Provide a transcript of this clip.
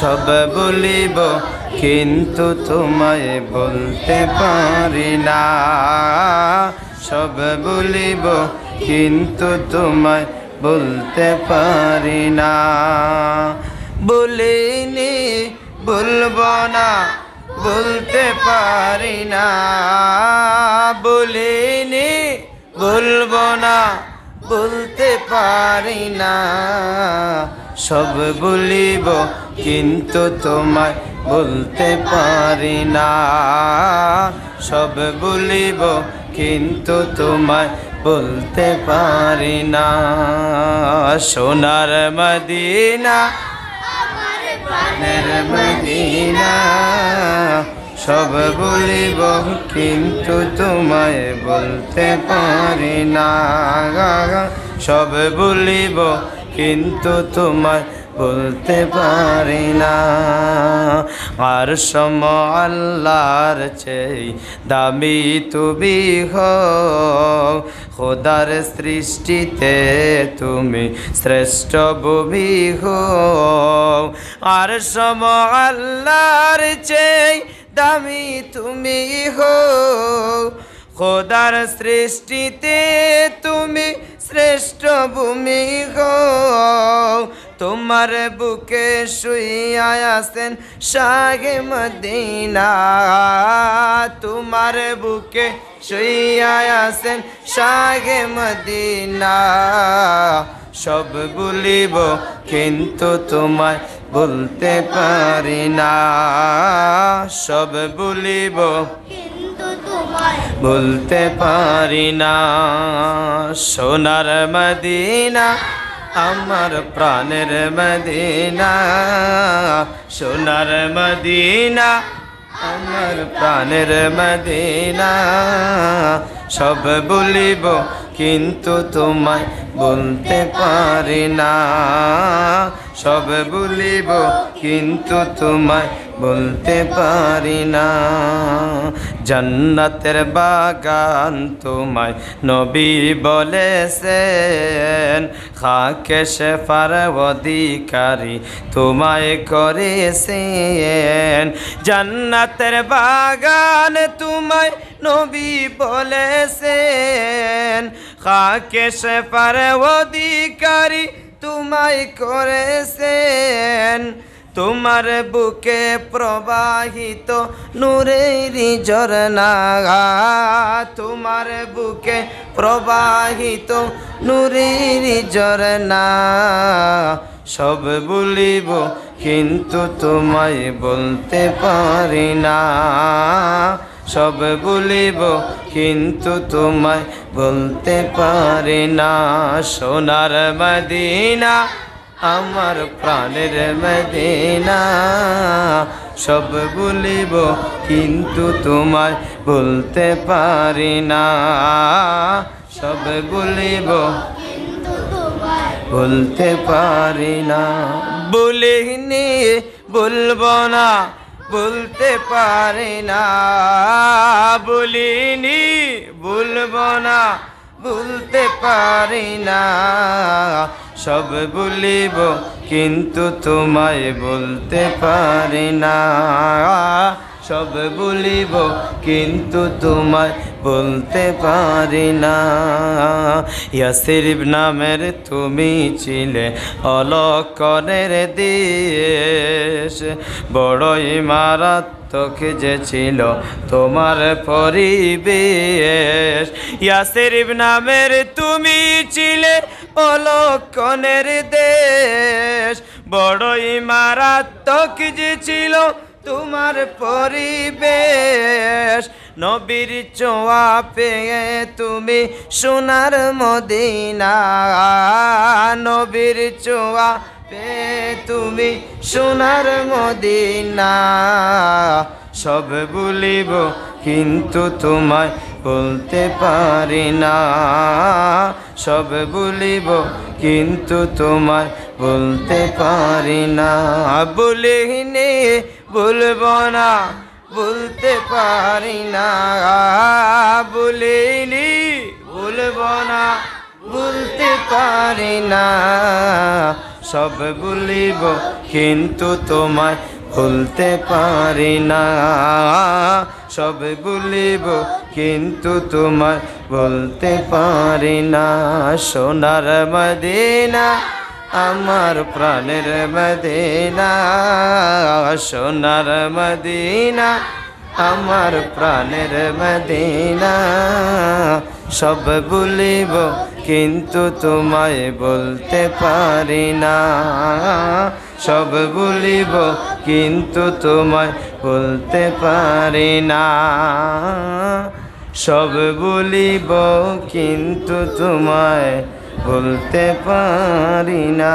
সব বলিব কিন্তু তোমায় বলতে পারি না। সব বলিব কিন্তু তোমায় বলতে পারি না। বলিনি বলবো না বলতে পারি না। বলিনি বলবো না বলতে পারি না। সব বলিব কিন্তু তোমায় বলতে পারি না। সব বলিব কিন্তু তোমায় বলতে পারি না। সোনার মদিনা আমার প্রাণের মদিনা। সব বলিব কিন্তু তোমায় বলতে পারি না। সব বলিব কিন্তু তোমায় বলতে পারি না। আর সম আল্লাহর চেয়ে দামি তুমি হও। খোদার সৃষ্টিতে তুমি শ্রেষ্ঠ ভূমি হও। আর সম আল্লাহর চেয়ে দামি তুমি হও। খোদার সৃষ্টিতে তুমি শ্রেষ্ঠ ভূমি হও। তোমার বুকে শুইয়া আছেন শাহে মদিনা। তোমার বুকে শুইয়া আছেন শাহে মদিনা। সব বলিব কিন্তু তোমায় বলতে পারি না। সব বলিব বলতে পারি না। সোনার মদিনা আমার প্রাণের মদিনা। সোনার মদিনা আমার প্রাণের মদিনা। সব বলিব কিন্তু তোমায় বলতে পারি না। সব বলিব কিন্তু তোমায় বলতে পারি না। জান্নাতের বাগান তোমায় নবী বলেছেন। খাকে শেফার অধিকারী তোমায় করেছেন। জান্নাতের বাগান তোমায় নবী বলেছেন। খাকে শেফার অধিকারী তোমায় করেছেন। তোমার বুকে প্রবাহিত নূরের ঝরনা। তোমার বুকে প্রবাহিত নূরের ঝরনা। সব বলিব কিন্তু তোমায় বলতে পারি না। সব বলিব কিন্তু তোমায় বলতে পারি না। সোনার মদিনা আমার প্রাণের মদিনা। সব বলিব কিন্তু তোমায় বলতে পারি না। সব বলিব বলতে পারি না। বলিনি বলবো না বলতে পারি না। বলিনি বলবো না বলতে পারি না। সব বলিব কিন্তু তোমায় বলতে পারি না। সব বলিব কিন্তু তোমায় বলতে পারি না। ইয়াসরিব নামের তুমি ছিলে অলকনের দেশ। বড়ই মারাত্মক যে ছিল তোমার পরিবেশ। ইয়াসরিব নামের তুমি ছিলে অলকনের দেশ। বড়ই মারাত্মক যে ছিল তোমার পরিবেশ। নবীর ছোঁয়া পেয়ে তুমি সোনার মদিনা। নবীর ছোঁয়া পেয়ে তুমি সোনার মদিনা। সব বলিব কিন্তু তোমায় বলতে পারি না। সব বলিব কিন্তু তোমায় বলতে পারি না। বলিনি বলবো না বলতে পারি না। বলিনি বলবো না ভুলতে পারি না। সব ভুলিব কিন্তু তোমায় ভুলতে পারি না। সব ভুলিব কিন্তু তোমায় বলতে পারি না। সোনার মদিনা আমার প্রাণের মদিনা, সোনার মদিনা আমার প্রাণের মদিনা। সব ভুলিব কিন্তু তোমায় বলতে পারি না। সব ভুলিব কিন্তু তোমায় বলতে পারি না। সব ভুলিব কিন্তু তোমায় বলতে পারি না।